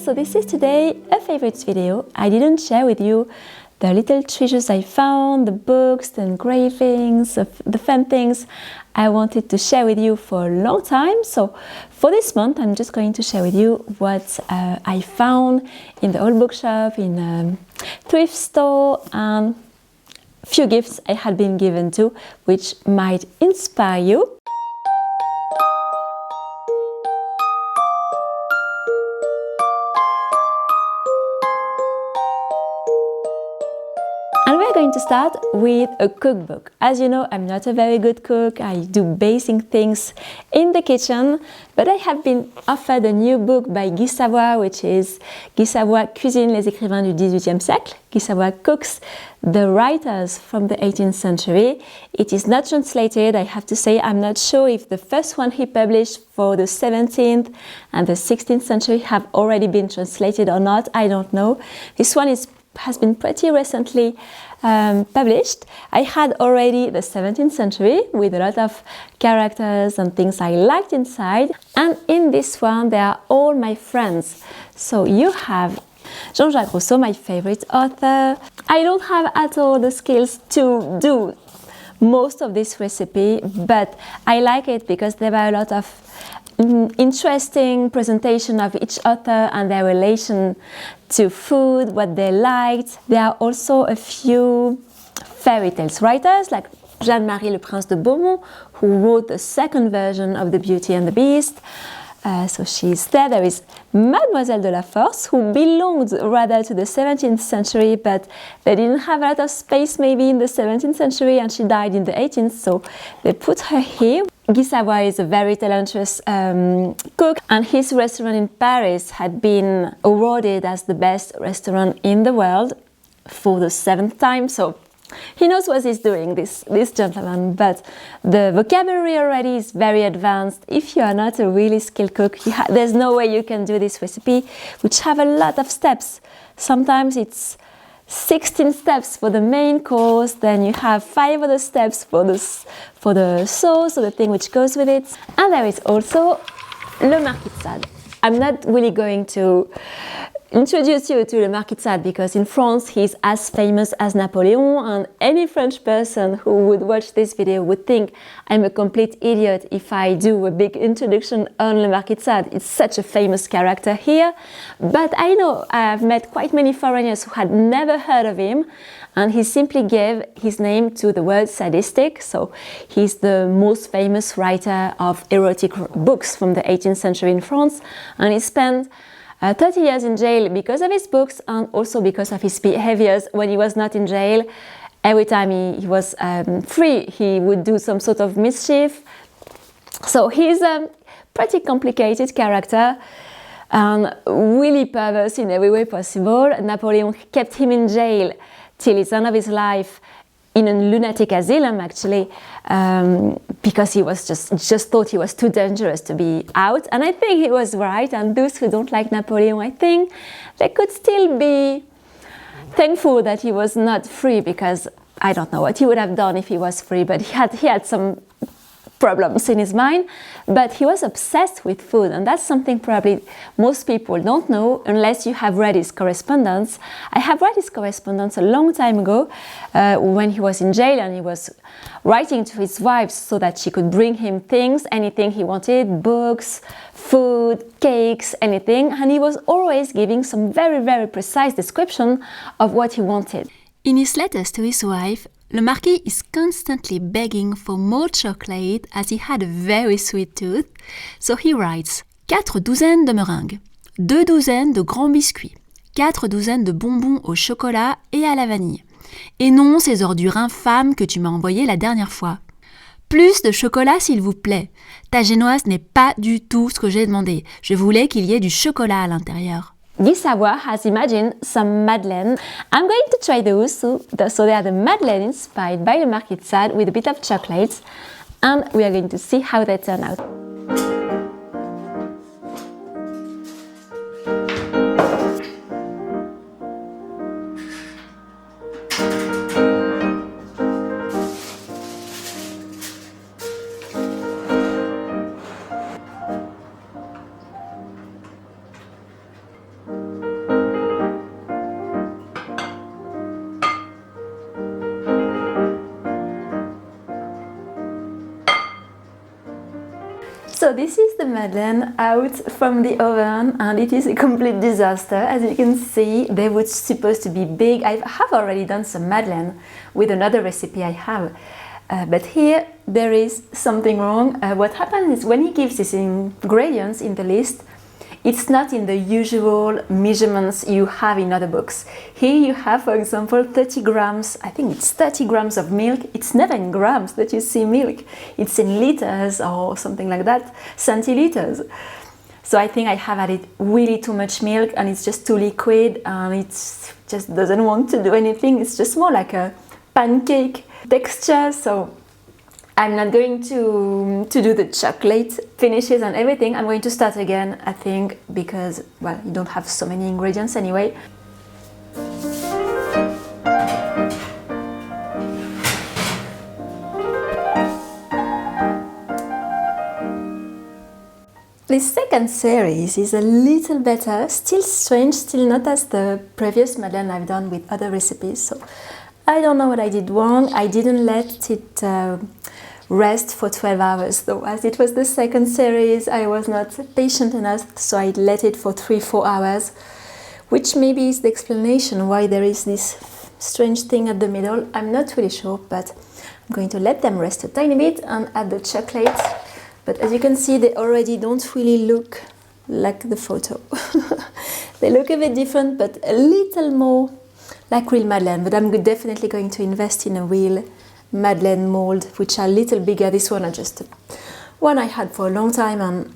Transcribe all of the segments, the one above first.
so this is today a favorites video. I didn't share with you the little treasures I found, the books, the engravings, the fun things I wanted to share with you for a long time. So for this month, I'm just going to share with you what I found in the old bookshop, in a thrift store, and a few gifts I had been given to, which might inspire you. And we're going to start with a cookbook. As you know, I'm not a very good cook. I do basic things in the kitchen, but I have been offered a new book by Guy Savoy, which is Guy Savoy cuisine les écrivains du XVIIIe siècle. Guy Savoy cooks the writers from the 18th century. It is not translated. I have to say I'm not sure if the first one he published for the 17th and the 16th century have already been translated or not. I don't know. This one has been pretty recently published. I had already the 17th century with a lot of characters and things I liked inside. And in this one, they are all my friends. So you have Jean-Jacques Rousseau, my favorite author. I don't have at all the skills to do most of this recipe, but I like it because there are a lot of interesting presentation of each author and their relation to food, what they liked. There are also a few fairy tales writers like Jeanne-Marie Le Prince de Beaumont, who wrote the second version of The Beauty and the Beast. So she's there. There is Mademoiselle de la Force, who belonged rather to the 17th century, but they didn't have a lot of space maybe in the 17th century, and she died in the 18th, so they put her here. Guy Savoy is a very talented cook, and his restaurant in Paris had been awarded as the best restaurant in the world for the 7th time, so he knows what he's doing, this gentleman, but the vocabulary already is very advanced. If you are not a really skilled cook, there's no way you can do this recipe, which have a lot of steps. Sometimes it's 16 steps for the main course, then you have 5 other steps for the sauce or the thing which goes with it. And there is also Le Marquis de Sade. I'm not really going to introduce you to Le Marquis de Sade because in France he's as famous as Napoleon, and any French person who would watch this video would think I'm a complete idiot if I do a big introduction on Le Marquis de Sade. It's such a famous character here, but I know I've met quite many foreigners who had never heard of him, and he simply gave his name to the word sadistic. So he's the most famous writer of erotic books from the 18th century in France, and he spent 30 years in jail because of his books and also because of his behaviors when he was not in jail. Every time he was free, he would do some sort of mischief. So he's a pretty complicated character and really perverse in every way possible. Napoleon kept him in jail till the end of his life, in a lunatic asylum actually, because he was just thought he was too dangerous to be out. And I think he was right, and those who don't like Napoleon, I think they could still be thankful that he was not free, because I don't know what he would have done if he was free, but he had some problems in his mind. But he was obsessed with food, and that's something probably most people don't know unless you have read his correspondence. I have read his correspondence a long time ago when he was in jail, and he was writing to his wife so that she could bring him things, anything he wanted, books, food, cakes, anything, and he was always giving some very, very precise description of what he wanted. In his letters to his wife, Le Marquis is constantly begging for more chocolate as he had a very sweet tooth, so he writes 4 douzaines de meringues, 2 douzaines de grands biscuits, 4 douzaines de bonbons au chocolat et à la vanille. Et non ces ordures infâmes que tu m'as envoyées la dernière fois. Plus de chocolat s'il vous plaît. Ta génoise n'est pas du tout ce que j'ai demandé. Je voulais qu'il y ait du chocolat à l'intérieur. Guy Savoy has imagined some Madeleines. I'm going to try those, so they are the Madeleines inspired by the Marquis de Sade with a bit of chocolate, and we are going to see how they turn out. So this is the Madeleine out from the oven, and it is a complete disaster. As you can see, they were supposed to be big. I have already done some Madeleine with another recipe I have. But here there is something wrong. What happens is when he gives these ingredients in the list, it's not in the usual measurements you have in other books. Here you have, for example, 30 grams, I think it's 30 grams of milk. It's never in grams that you see milk. It's in liters or something like that, centiliters. So I think I have added really too much milk, and it's just too liquid, and it just doesn't want to do anything. It's just more like a pancake texture. So I'm not going to do the chocolate finishes and everything. I'm going to start again, I think, because, well, you don't have so many ingredients anyway. This second series is a little better, still strange, still not as the previous Madeleine I've done with other recipes. So I don't know what I did wrong. I didn't let it rest for 12 hours though. As it was the second series, I was not patient enough, so I let it for 3-4 hours, which maybe is the explanation why there is this strange thing at the middle. I'm not really sure, but I'm going to let them rest a tiny bit and add the chocolate. But as you can see, they already don't really look like the photo. They look a bit different, but a little more like real Madeleine. But I'm definitely going to invest in a real Madeleine mold, which are a little bigger. This one are just one I had for a long time, and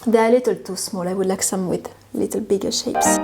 they're a little too small. I would like some with little bigger shapes.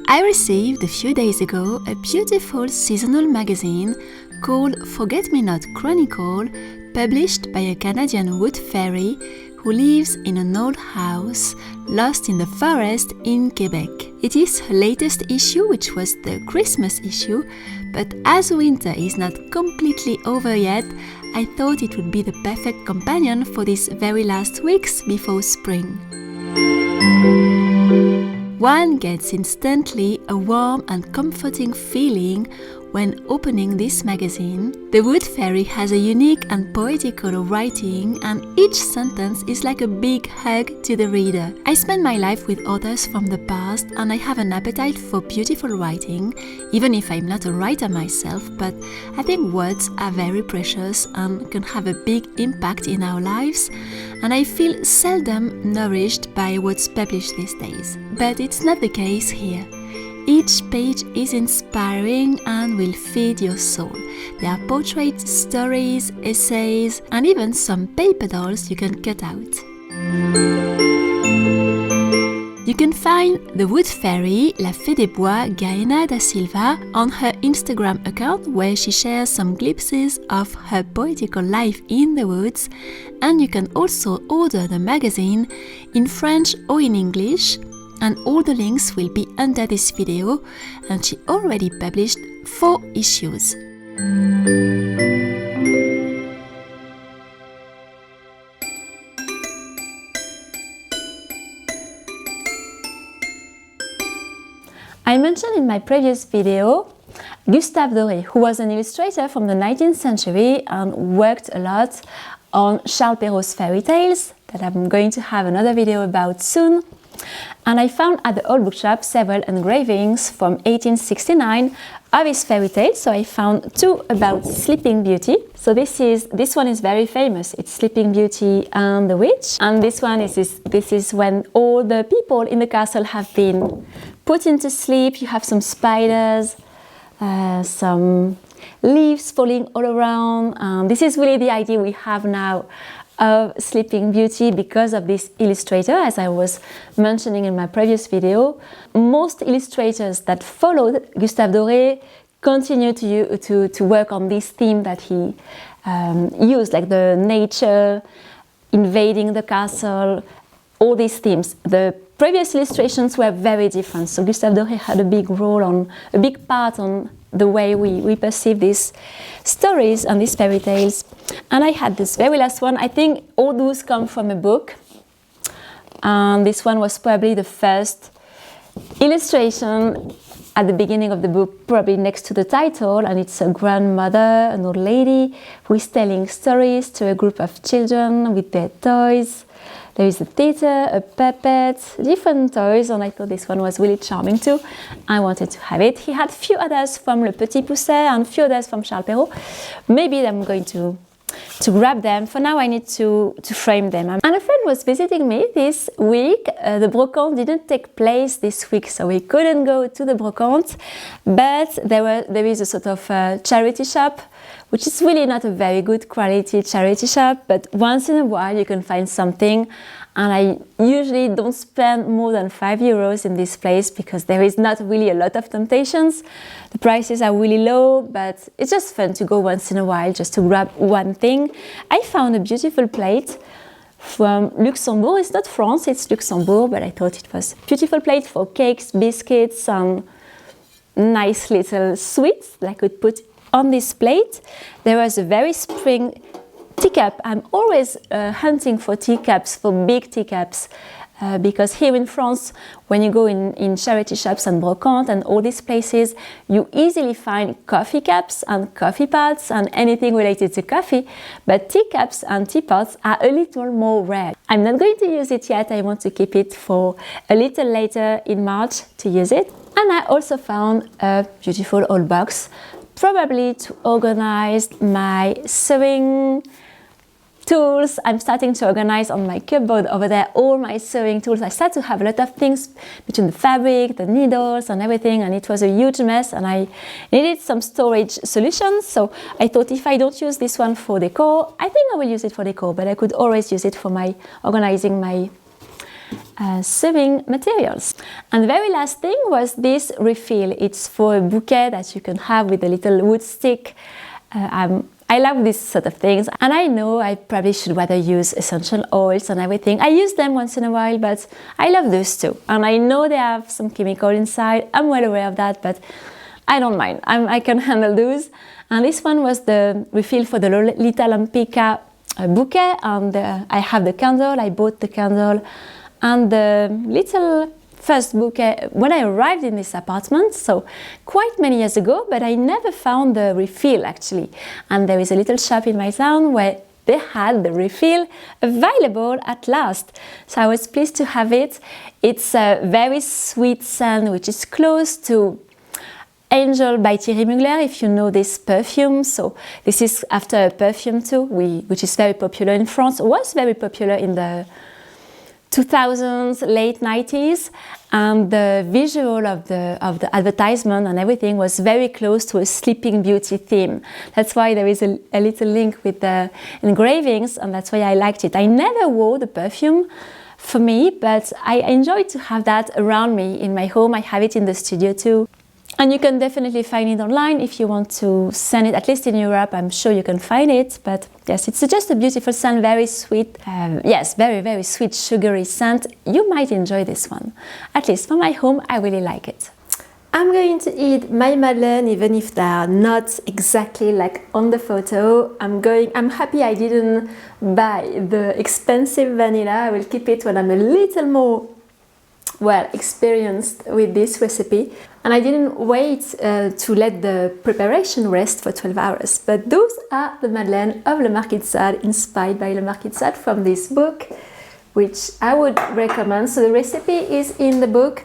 I received a few days ago a beautiful seasonal magazine called Forget Me Not Chronicle, published by a Canadian wood fairy who lives in an old house lost in the forest in Quebec. It is her latest issue, which was the Christmas issue, but as winter is not completely over yet, I thought it would be the perfect companion for these very last weeks before spring. One gets instantly a warm and comforting feeling when opening this magazine. The wood fairy has a unique and poetical writing, and each sentence is like a big hug to the reader. I spend my life with authors from the past, and I have an appetite for beautiful writing, even if I'm not a writer myself, but I think words are very precious and can have a big impact in our lives, and I feel seldom nourished by what's published these days. But it's not the case here. Each page is inspiring and will feed your soul. There are portraits, stories, essays, and even some paper dolls you can cut out. You can find the wood fairy La Fée des Bois Gaena da Silva on her Instagram account, where she shares some glimpses of her poetical life in the woods, and you can also order the magazine in French or in English, and all the links will be under this video, and she already published 4 issues. I mentioned in my previous video Gustave Doré, who was an illustrator from the 19th century and worked a lot on Charles Perrault's fairy tales, that I'm going to have another video about soon. And I found at the old bookshop several engravings from 1869 of his fairy tales. So I found 2 about Sleeping Beauty. So this one is very famous. It's Sleeping Beauty and the Witch. And this one is when all the people in the castle have been put into sleep. You have some spiders, some leaves falling all around. This is really the idea we have now of Sleeping Beauty because of this illustrator, as I was mentioning in my previous video. Most illustrators that followed Gustave Doré continue to work on this theme that he used, like the nature, invading the castle, all these themes. The previous illustrations were very different, so Gustave Doré had a big part on the way we perceive these stories and these fairy tales. And I had this very last one. I think all those come from a book, and this one was probably the first illustration at the beginning of the book, probably next to the title, and it's a grandmother, an old lady, who is telling stories to a group of children with their toys. There is a theater, a puppet, different toys, and I thought this one was really charming too. I wanted to have it. He had a few others from Le Petit Pousset and a few others from Charles Perrault. Maybe I'm going to grab them. For now, I need to frame them. And a friend was visiting me this week. The brocante didn't take place this week, so we couldn't go to the brocante. But there is a sort of charity shop, which is really not a very good quality charity shop, but once in a while you can find something. And I usually don't spend more than €5 in this place because there is not really a lot of temptations. The prices are really low, but it's just fun to go once in a while just to grab one thing. I found a beautiful plate from Luxembourg. It's not France, it's Luxembourg, but I thought it was a beautiful plate for cakes, biscuits, and nice little sweets that I could put on this plate. There was a very spring teacup. I'm always hunting for teacups, for big teacups, because here in France, when you go in charity shops and brocante and all these places, you easily find coffee cups and coffee pots and anything related to coffee, but teacups and teapots are a little more rare. I'm not going to use it yet. I want to keep it for a little later in March to use it. And I also found a beautiful old box, probably to organize my sewing tools. I'm starting to organize on my cupboard over there all my sewing tools. I started to have a lot of things between the fabric, the needles and everything, and it was a huge mess and I needed some storage solutions. So I thought if I don't use this one for decor, I think I will use it for decor, but I could always use it for my organizing my sewing materials. And the very last thing was this refill. It's for a bouquet that you can have with a little wood stick. I love these sort of things, and I know I probably should rather use essential oils and everything. I use them once in a while, but I love those too. And I know they have some chemical inside. I'm well aware of that, but I don't mind. I can handle those. And this one was the refill for the Lolita Lampica bouquet, and I have the candle. I bought the candle and the little first bouquet when I arrived in this apartment, so quite many years ago, but I never found the refill actually. And there is a little shop in my town where they had the refill available at last. So I was pleased to have it. It's a very sweet scent, which is close to Angel by Thierry Mugler, if you know this perfume. So this is after a perfume too, which is very popular in France, was very popular in the 2000s, late 90s, and the visual of the advertisement and everything was very close to a Sleeping Beauty theme. That's why there is a little link with the engravings, and that's why I liked it. I never wore the perfume for me, but I enjoy to have that around me in my home. I have it in the studio too. And you can definitely find it online if you want to send it, at least in Europe. I'm sure you can find it. But yes, it's just a beautiful scent, very sweet. Yes, very, very sweet, sugary scent. You might enjoy this one. At least for my home, I really like it. I'm going to eat my Madeleine, even if they are not exactly like on the photo. I'm happy I didn't buy the expensive vanilla. I will keep it when I'm a little more experienced with this recipe. And I didn't wait to let the preparation rest for 12 hours. But those are the Madeleines of Le Marquis de Sade, inspired by Le Marquis de Sade from this book, which I would recommend. So the recipe is in the book.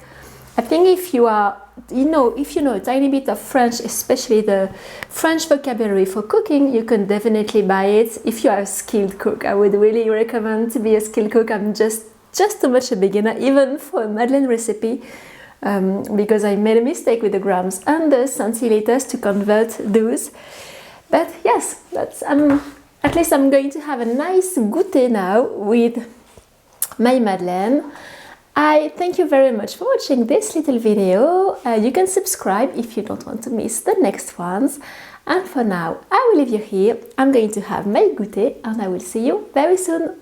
I think if you know a tiny bit of French, especially the French vocabulary for cooking, you can definitely buy it. If you are a skilled cook, I would really recommend to be a skilled cook. I'm just too much a beginner, even for a Madeleine recipe. because I made a mistake with the grams and the centiliters to convert those. But yes, that's at least I'm going to have a nice goûter now with my Madeleine. I thank you very much for watching this little video. You can subscribe if you don't want to miss the next ones. And for now, I will leave you here. I'm going to have my goûter and I will see you very soon.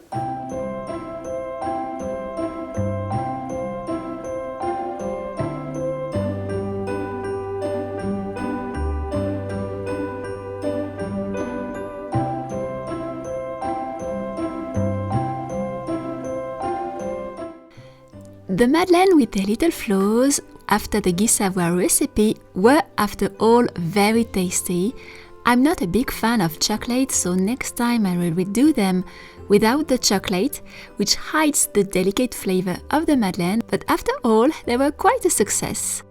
The Madeleines with their little flaws after the Guy Savoy recipe were after all very tasty. I'm not a big fan of chocolate, so next time I will redo them without the chocolate, which hides the delicate flavor of the Madeleine, but after all, they were quite a success.